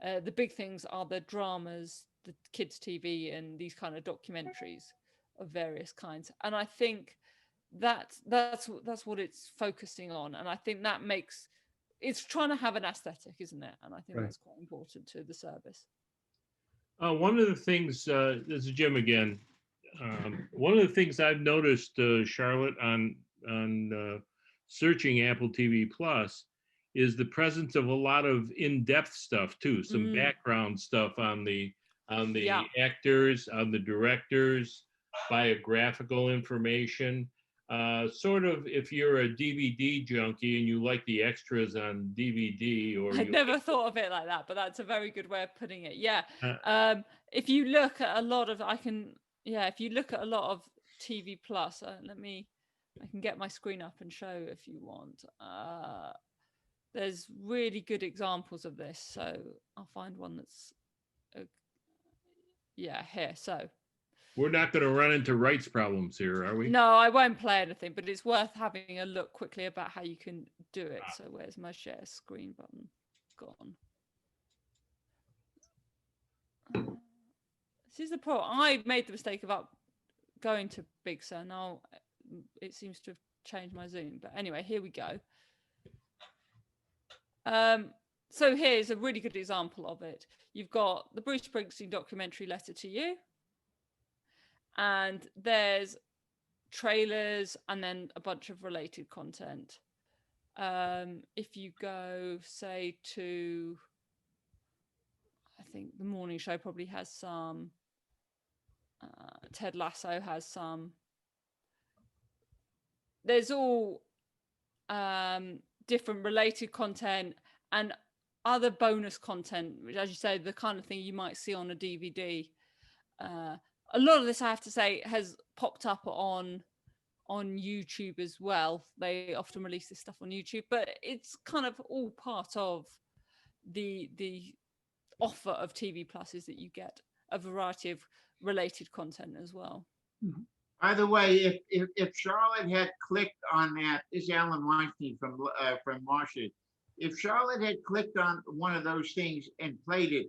The big things are the dramas, the kids TV, and these kind of documentaries of various kinds, and I think that's what it's focusing on, and I think that makes it's trying to have an aesthetic, isn't it? And I think Right. that's quite important to the service. One of the things, this is Jim again. One of the things I've noticed, Charlotte, on searching Apple TV Plus, is the presence of a lot of in-depth stuff too. Some background stuff on the Yeah. actors, on the directors, biographical information. Sort of, if you're a DVD junkie and you like the extras on DVD, or I'd never thought of it like that, but that's a very good way of putting it. Yeah. Uh, If you look at a lot of, if you look at a lot of TV Plus, I can get my screen up and show if you want. There's really good examples of this. So I'll find one that's, here. So we're not going to run into rights problems here, are we? no, I won't play anything, but it's worth having a look quickly about how you can do it. So where's my share screen button? Gone. This is the problem. I made the mistake of going to Big Sur. Now it seems to have changed my Zoom. But anyway, here we go. So here's a really good example of it. You've got the Bruce Springsteen documentary Letter to You. And there's trailers and then a bunch of related content. If you go, say, to, I think the morning show probably has some, Ted Lasso has some. There's all different related content and other bonus content, which, as you say, the kind of thing you might see on a DVD. A lot of this, I have to say, has popped up on YouTube as well. They often release this stuff on YouTube, but it's kind of all part of the offer of TV Plus, is that you get a variety of related content as well. By the way, if Charlotte had clicked on that, this is Alan Weinstein from Marcia. If Charlotte had clicked on one of those things and played it,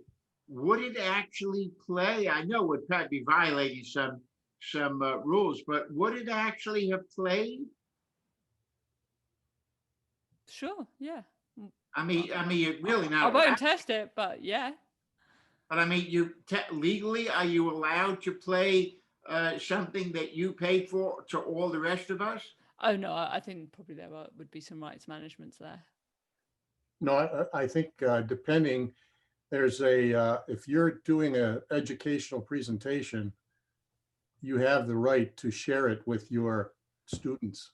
would it actually play? I know it would probably be violating some rules, but would it actually have played? Sure, yeah. I mean, you're really not. I won't test it, but yeah. But I mean, legally, are you allowed to play something that you paid for to all the rest of us? Oh no, I think probably there would be some rights management there. No, I think depending, there's if you're doing an educational presentation, you have the right to share it with your students.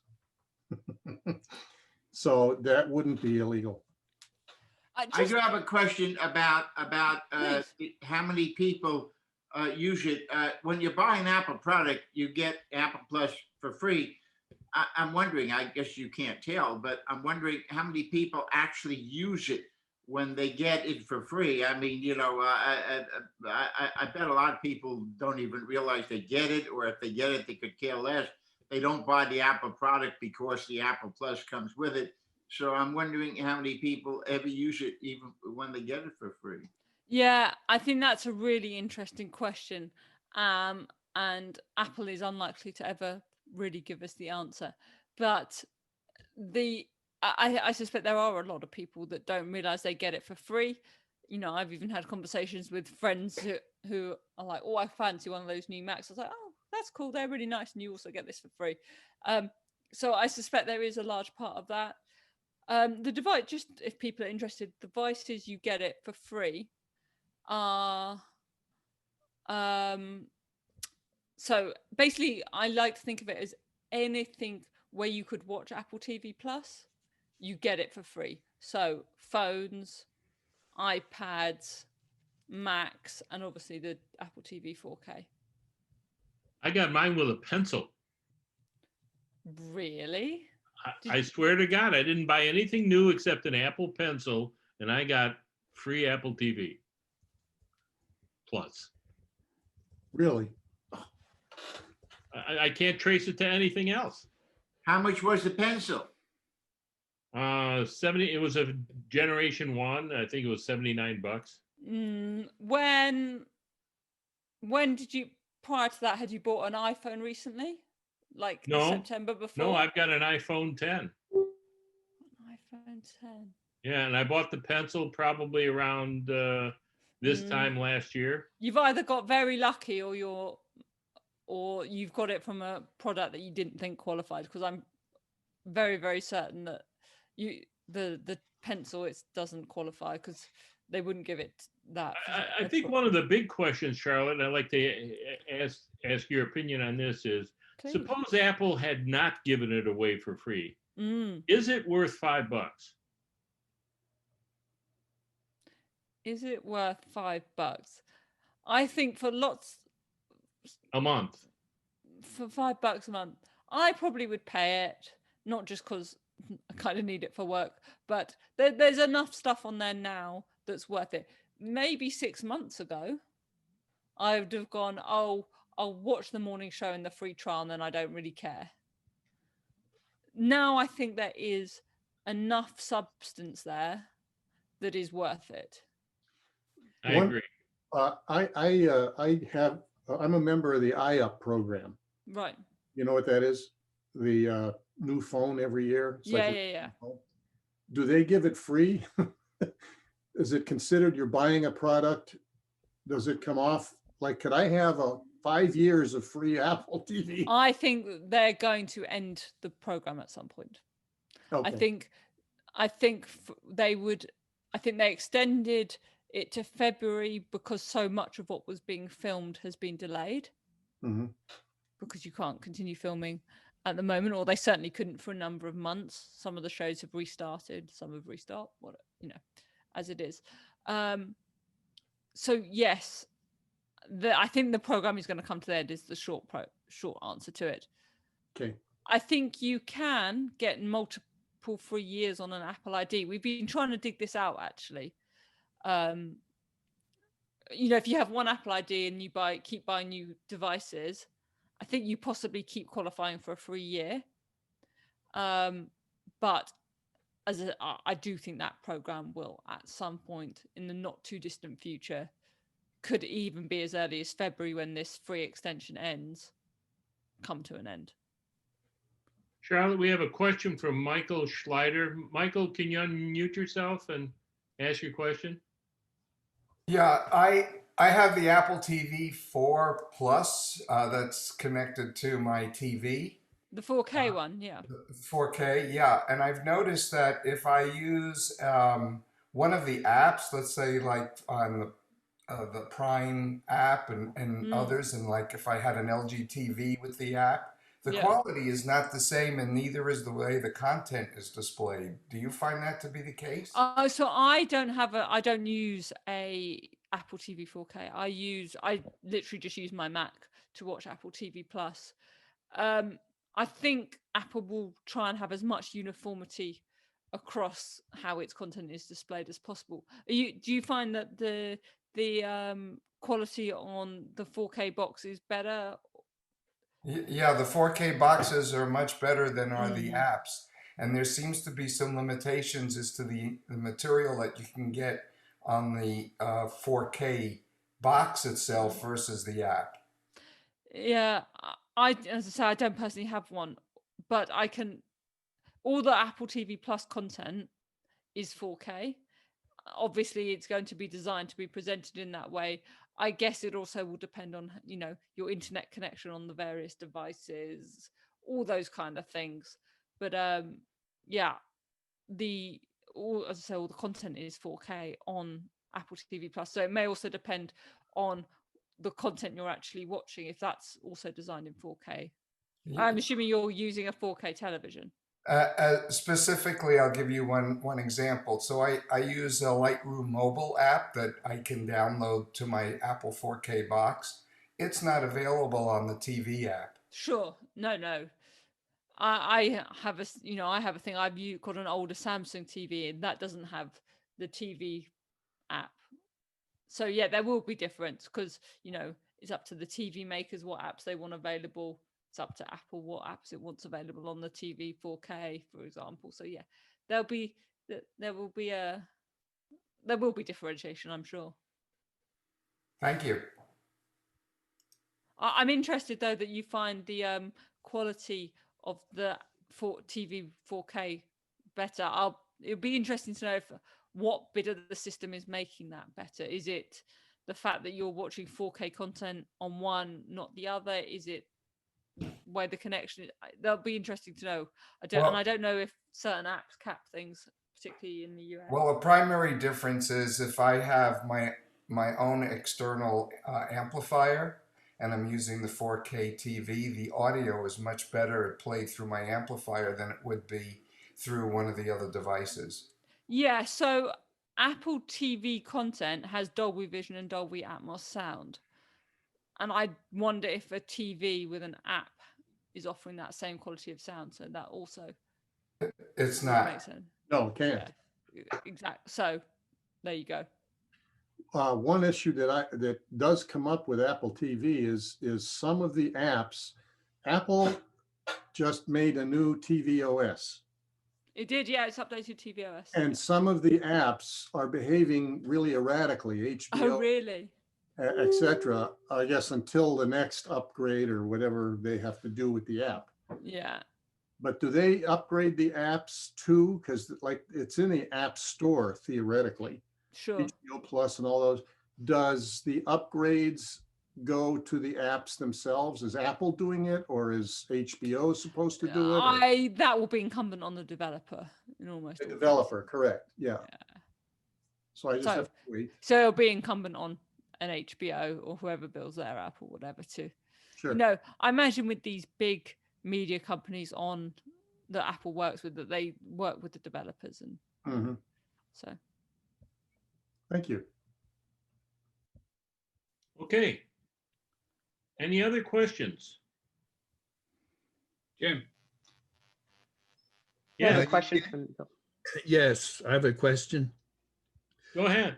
So that wouldn't be illegal. I do have a question about Please. how many people use it. When you buy an Apple product, you get Apple Plus for free. I'm wondering, I guess you can't tell, but I'm wondering how many people actually use it when they get it for free. I mean, you know, I bet a lot of people don't even realize they get it, or if they get it, they could care less. They don't buy the Apple product because the Apple Plus comes with it. So I'm wondering how many people ever use it, even when they get it for free. Yeah, I think that's a really interesting question. And Apple is unlikely to ever really give us the answer. But I suspect there are a lot of people that don't realize they get it for free. You know, I've even had conversations with friends who are like, oh, I fancy one of those new Macs. I was like, oh, that's cool. They're really nice. And you also get this for free. So I suspect there is a large part of that. The device, just if people are interested, devices you get it for free are so basically I like to think of it as anything where you could watch Apple TV Plus, you get it for free. So phones, iPads, Macs, and obviously the Apple TV 4K. I got mine with a pencil. Really? I swear to God, I didn't buy anything new except an Apple Pencil, and I got free Apple TV Plus. Really? I can't trace it to anything else. How much was the pencil? 70. It was a generation 1. I think it was $79. When did you, prior to that, had you bought an iPhone recently? Like No, September before? No, I've got an iPhone 10. iPhone 10. Yeah, and I bought the pencil probably around this time last year. You've either got very lucky or you've got it from a product that you didn't think qualified, because I'm very, very certain that the pencil, it doesn't qualify because they wouldn't give it that. I think one of the big questions, Charlotte, and I'd like to ask your opinion on this is, Please. Suppose Apple had not given it away for free. Is it worth $5? Is it worth $5? I think for lots a month. For $5 a month, I probably would pay it, not just because I kind of need it for work, but there's enough stuff on there now that's worth it. Maybe 6 months ago, I would have gone, oh, I'll watch the morning show in the free trial and then I don't really care. Now I think there is enough substance there that is worth it. I agree. I'm a member of the iUp program. Right. You know what that is? The new phone every year. It's yeah. Do they give it free? Is it considered you're buying a product? Does it come off? Like, could I have 5 years of free Apple TV? I think they're going to end the program at some point. Okay. I think they extended it to February because so much of what was being filmed has been delayed. Because you can't continue filming at the moment, or they certainly couldn't for a number of months. Some of the shows have restarted, some have restarted, as it is. So yes, I think the program is going to come to the end is the short answer to it. Okay. I think you can get multiple free years on an Apple ID. We've been trying to dig this out, actually. If you have one Apple ID and you keep buying new devices, I think you possibly keep qualifying for a free year. But I do think that program will, at some point in the not too distant future, could even be as early as February when this free extension ends, come to an end. Charlotte, we have a question from Michael Schleider. Michael, can you unmute yourself and ask your question? Yeah, I have the Apple TV 4 Plus that's connected to my TV. The 4K one, yeah. 4K, yeah. And I've noticed that if I use one of the apps, let's say like on the Prime app and others, and like if I had an LG TV with the app, the Yeah. quality is not the same, and neither is the way the content is displayed. Do you find that to be the case? So I don't use a Apple TV 4K. I literally just use my Mac to watch Apple TV Plus. I think Apple will try and have as much uniformity across how its content is displayed as possible. Do you find that the quality on the 4K box is better? Yeah, the 4K boxes are much better than are the Mm. apps. And there seems to be some limitations as to the material that you can get on the 4K box itself versus the app. Yeah, as I say, I don't personally have one, but I can. All the Apple TV Plus content is 4K. Obviously, it's going to be designed to be presented in that way. I guess it also will depend on, your internet connection on the various devices, all those kind of things. But yeah, as I say, all the content is 4K on Apple TV Plus. So it may also depend on the content you're actually watching, if that's also designed in 4K. I'm assuming you're using a 4K television. Specifically, I'll give you one example. So I use a Lightroom mobile app that I can download to my Apple 4K box. It's not available on the TV app. Sure. No. I have a thing. I've got an older Samsung TV, and that doesn't have the TV app. So yeah, there will be difference because it's up to the TV makers what apps they want available. It's up to Apple what apps it wants available on the TV 4K, for example. So yeah, there will be differentiation, I'm sure. Thank you. I'm interested though that you find the quality of the TV 4K better. It'll be interesting to know what bit of the system is making that better. Is it the fact that you're watching 4K content on one, not the other? Is it where the connection is? That'll be interesting to know. I don't know if certain apps cap things, particularly in the US. Well, a primary difference is if I have my own external amplifier and I'm using the 4K TV, the audio is much better played through my amplifier than it would be through one of the other devices. Yeah, so Apple TV content has Dolby Vision and Dolby Atmos sound. And I wonder if a TV with an app is offering that same quality of sound. So that also it's not. Makes sense. No, it can't. Yeah, exactly. So there you go. One issue that does come up with Apple TV is some of the apps. Apple just made a new TV OS. It did, yeah. It's updated tvOS. And some of the apps are behaving really erratically. HBO, oh, really? etc. I guess until the next upgrade or whatever they have to do with the app. Yeah. But do they upgrade the apps too? Because like it's in the App Store theoretically. Sure. HBO Plus and all those. Does the upgrades go to the apps themselves? Is Apple doing it, or is HBO supposed to do it? That will be incumbent on the developer in almost. The developer, correct? Yeah. So I just have to wait. So it'll be incumbent on an HBO or whoever builds their app or whatever to. Sure. No, I imagine with these big media companies on that Apple works with, that they work with the developers and so. Thank you. Okay. Any other questions? Jim. I have Yeah, a question from Yes, I have a question. go ahead.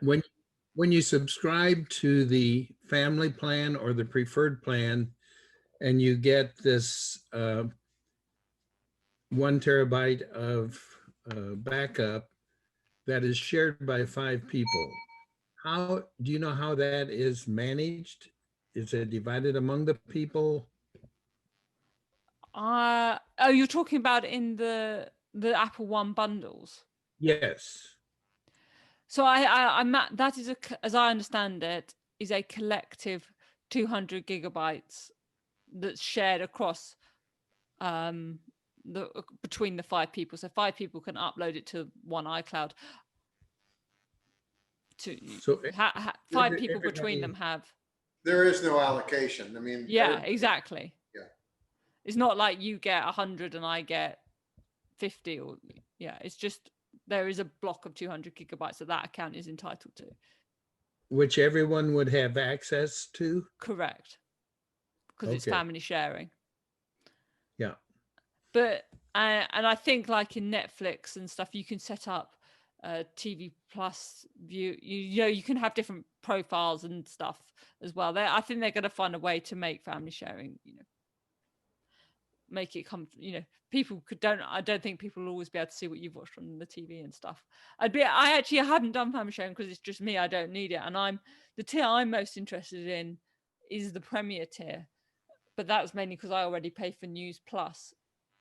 When you subscribe to the family plan or the preferred plan, and you get this 1 terabyte of backup that is shared by 5 people, how do you know how that is managed? Is it divided among the people? You're talking about in the Apple One bundles? Yes. So I'm that is as I understand it, is a collective 200 gigabytes that's shared across between the 5 people. So 5 people can upload it to one iCloud. So 5 people between them have. There is no allocation. I mean. Yeah, exactly. Yeah. It's not like you get 100 and I get 50 or yeah, it's just there is a block of 200 gigabytes that account is entitled to. Which everyone would have access to? Correct. Because it's Okay. family sharing. Yeah. But and I think like in Netflix and stuff, you can set up TV Plus view. You know, you can have different profiles and stuff as well. I think they're going to find a way to make family sharing, you know, make it come. You know, people I don't think people will always be able to see what you've watched on the TV and stuff. I actually haven't done family sharing because it's just me. I don't need it, and the tier I'm most interested in is the Premier tier, but that was mainly because I already pay for News Plus.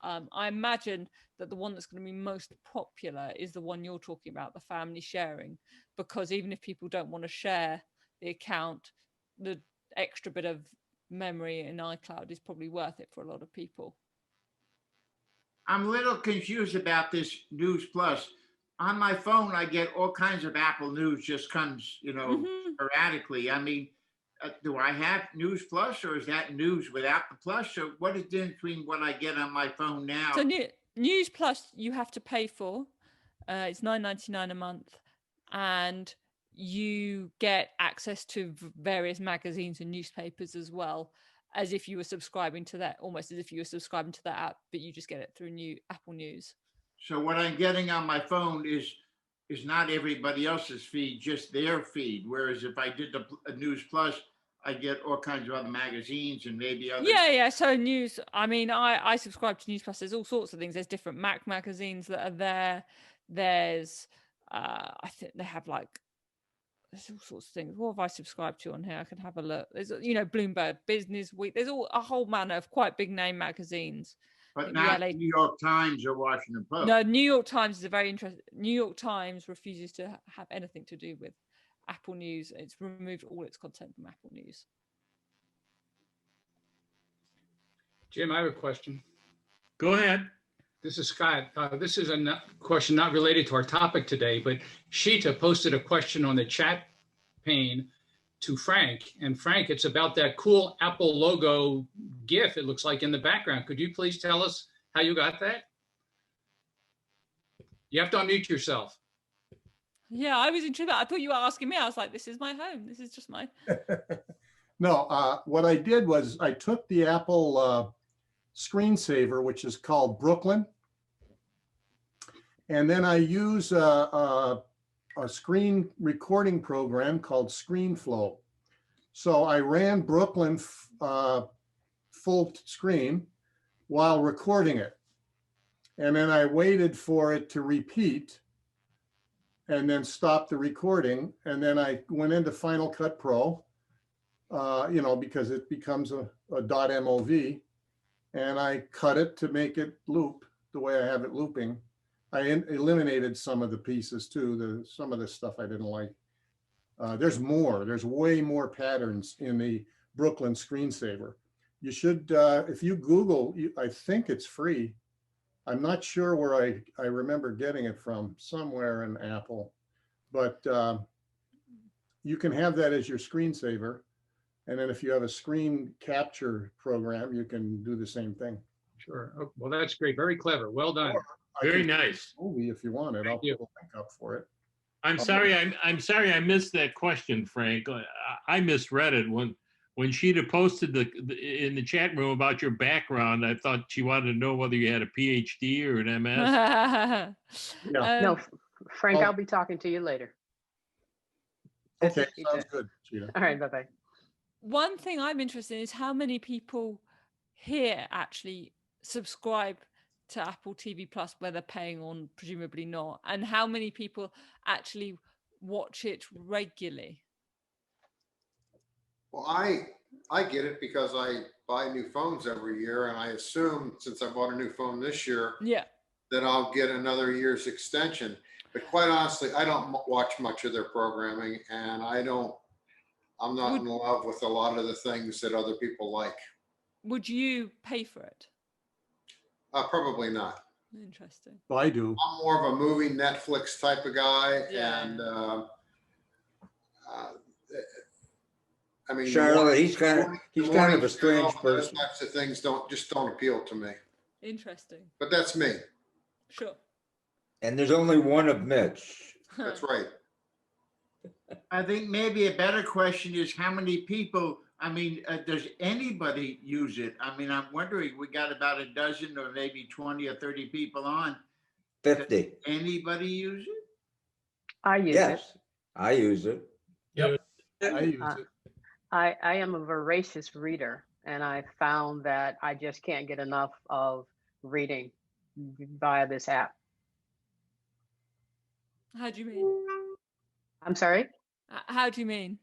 I imagine that the one that's going to be most popular is the one you're talking about, the family sharing, because even if people don't want to share the account, the extra bit of memory in iCloud is probably worth it for a lot of people. I'm a little confused about this News Plus. On my phone, I get all kinds of Apple News, just comes, you know, sporadically. I mean, do I have News Plus, or is that news without the plus? So what is the difference between what I get on my phone now? So News Plus you have to pay for. It's $9.99 a month, and you get access to various magazines and newspapers as well, as if you were subscribing to that, almost as if you were subscribing to that app, but you just get it through Apple News. So what I'm getting on my phone is not everybody else's feed, just their feed. Whereas if I did the News Plus, I get all kinds of other magazines and maybe other. Yeah. So news. I mean, I subscribe to News Plus. There's all sorts of things. There's different Mac magazines that are there. There's, I think they have there's all sorts of things. What have I subscribed to on here? I can have a look. There's, you know, Bloomberg, Business Week. There's a whole manner of quite big name magazines. But not New York Times or Washington Post. No, New York Times is a very interesting. New York Times refuses to have anything to do with Apple News. It's removed all its content from Apple News. Jim, I have a question. Go ahead. This is Scott. This is a question not related to our topic today, but Sheeta posted a question on the chat pane to Frank. And Frank, it's about that cool Apple logo GIF, it looks like, in the background. Could you please tell us how you got that? You have to unmute yourself. Yeah, I was intrigued. I thought you were asking me. I was like, this is my home. This is just my... No, what I did was I took the Apple screensaver, which is called Brooklyn, and then I use a screen recording program called ScreenFlow. So I ran Brooklyn full screen while recording it. And then I waited for it to repeat and then stop the recording. And then I went into Final Cut Pro, you know, because it becomes a .mov, and I cut it to make it loop the way I have it looping. I eliminated some of the pieces too, some of the stuff I didn't like. There's way more patterns in the Brooklyn screensaver. You should, if you Google, I think it's free. I'm not sure where I remember getting it from, somewhere in Apple, but you can have that as your screensaver. And then if you have a screen capture program, you can do the same thing. Sure. Oh, well, that's great. Very clever. Well done. Very nice. Movie, if you want it, I'll put a link up for it. I'm sorry I missed that question, Frank. I misread it when Sheeta posted in the chat room about your background. I thought she wanted to know whether you had a PhD or an MS. No, Frank, I'll be talking to you later. Okay, sounds good, Sheeta. All right, bye-bye. One thing I'm interested in is how many people here actually subscribe to Apple TV Plus, where they're paying on, presumably not, and how many people actually watch it regularly. Well, I get it because I buy new phones every year, and I assume since I bought a new phone this year, that I'll get another year's extension. But quite honestly, I don't watch much of their programming, and I'm not in love with a lot of the things that other people like. Would you pay for it? Probably not. Interesting. Well, I do. I'm more of a movie Netflix type of guy, and I mean, the Charlotte, morning- he's kind of the a morning strange show, those person. types of things don't appeal to me, Interesting. but that's me. Sure. And there's only one of Mitch. That's right. I think maybe a better question is how many people, I mean, does anybody use it? I mean, I'm wondering, we got about a dozen or maybe 20 or 30 people on. 50. Anybody use it? I use it. Yes, I use it. Yep. I use Uh, it. I am a voracious reader, and I found that I just can't get enough of reading via this app. How do you mean? I'm sorry? How do you mean?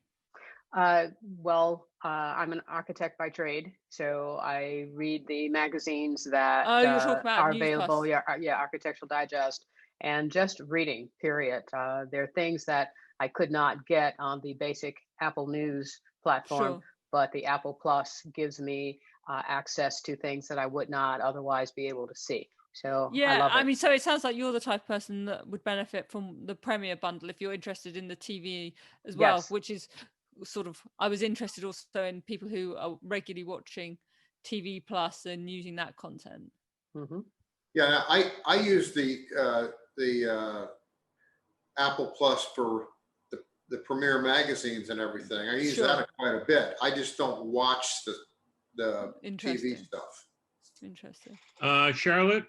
Well, I'm an architect by trade, so I read the magazines that Oh, you're talking about are News available. Plus. Yeah, Architectural Digest, and just reading. Period. There are things that I could not get on the basic Apple News platform, Sure. but the Apple Plus gives me access to things that I would not otherwise be able to see. So I Yeah, love I it. mean, so it sounds like you're the type of person that would benefit from the Premier bundle if you're interested in the TV as well, Yes. which is sort of, I was interested also in people who are regularly watching TV Plus and using that content. Mm-hmm. Yeah, I use the Apple Plus for the Premier magazines and everything. I use Sure. that quite a bit. I just don't watch the TV Interesting. stuff. Interesting. Charlotte,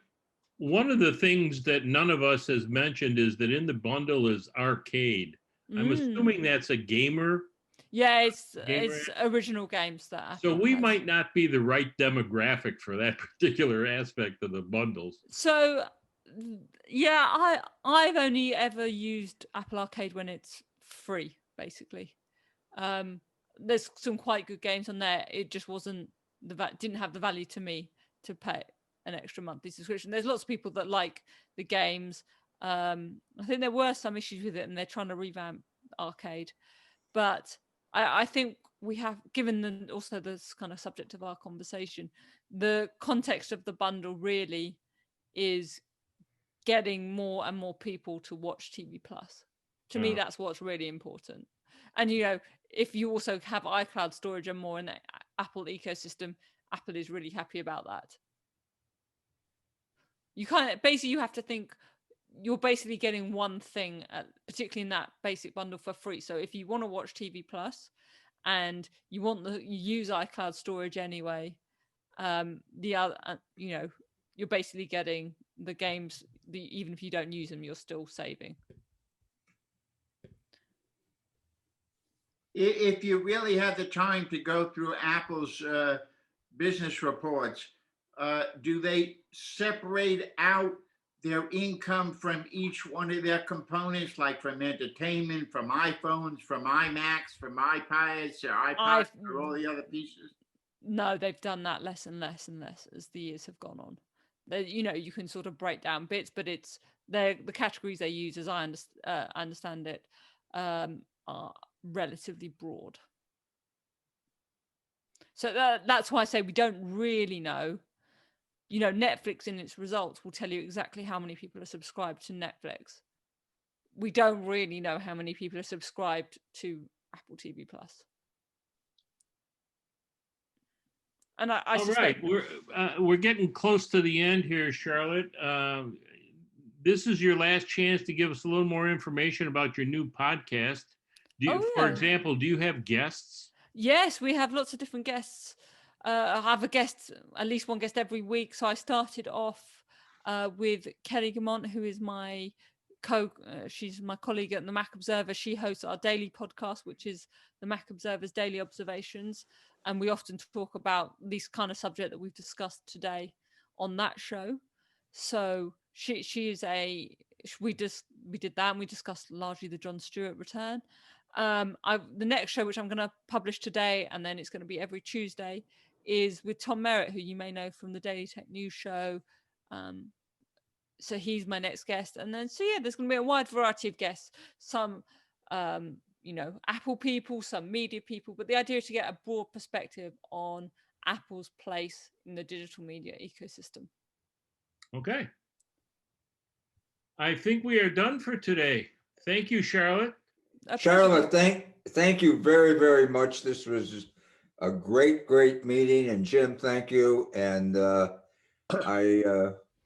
one of the things that none of us has mentioned is that in the bundle is arcade. I'm assuming that's a gamer. Yeah, it's Gamer. original games that So Apple we has. might not be the right demographic for that particular aspect of the bundles. So yeah, I've only ever used Apple Arcade when it's free, basically. There's some quite good games on there. It just wasn't didn't have the value to me to pay an extra monthly subscription. There's lots of people that like the games. I think there were some issues with it, and they're trying to revamp Arcade. But I think we have, given also this kind of subject of our conversation, the context of the bundle really is getting more and more people to watch TV Plus. To me, that's what's really important. And, you know, if you also have iCloud storage and more in the Apple ecosystem, Apple is really happy about that. You basically, you have to think you're basically getting one thing, particularly in that basic bundle, for free. So if you want to watch TV Plus and you use iCloud storage anyway, the other, you know, you're basically getting the games. Even if you don't use them, you're still saving. If you really had the time to go through Apple's business reports, do they separate out their income from each one of their components, like from entertainment, from iPhones, from iMacs, from iPads, or iPods, or all the other pieces? No, they've done that less and less and less as the years have gone on. You know, you can sort of break down bits, but it's the categories they use, as I understand it, are relatively broad. So that's why I say we don't really know. You know, Netflix in its results will tell you exactly how many people are subscribed to Netflix. We don't really know how many people are subscribed to Apple TV Plus. And I All right, we're getting close to the end here, Charlotte. This is your last chance to give us a little more information about your new podcast. For example, do you have guests? Yes, we have lots of different guests. I have a guest, at least one guest every week. So I started off with Kelly Gamont, who is my she's my colleague at the Mac Observer. She hosts our daily podcast, which is the Mac Observer's Daily Observations. And we often talk about this kind of subject that we've discussed today on that show. So she is we did that, and we discussed largely the Jon Stewart return. The next show, which I'm going to publish today, and then it's going to be every Tuesday, is with Tom Merritt, who you may know from the Daily Tech News show. So he's my next guest. And then, there's going to be a wide variety of guests. Some, you know, Apple people, some media people. But the idea is to get a broad perspective on Apple's place in the digital media ecosystem. Okay. I think we are done for today. Thank you, Charlotte. Charlotte, thank you very, very much. This was a great meeting, and Jim, thank you. And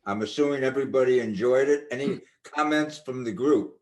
I'm assuming everybody enjoyed it. Any comments from the group?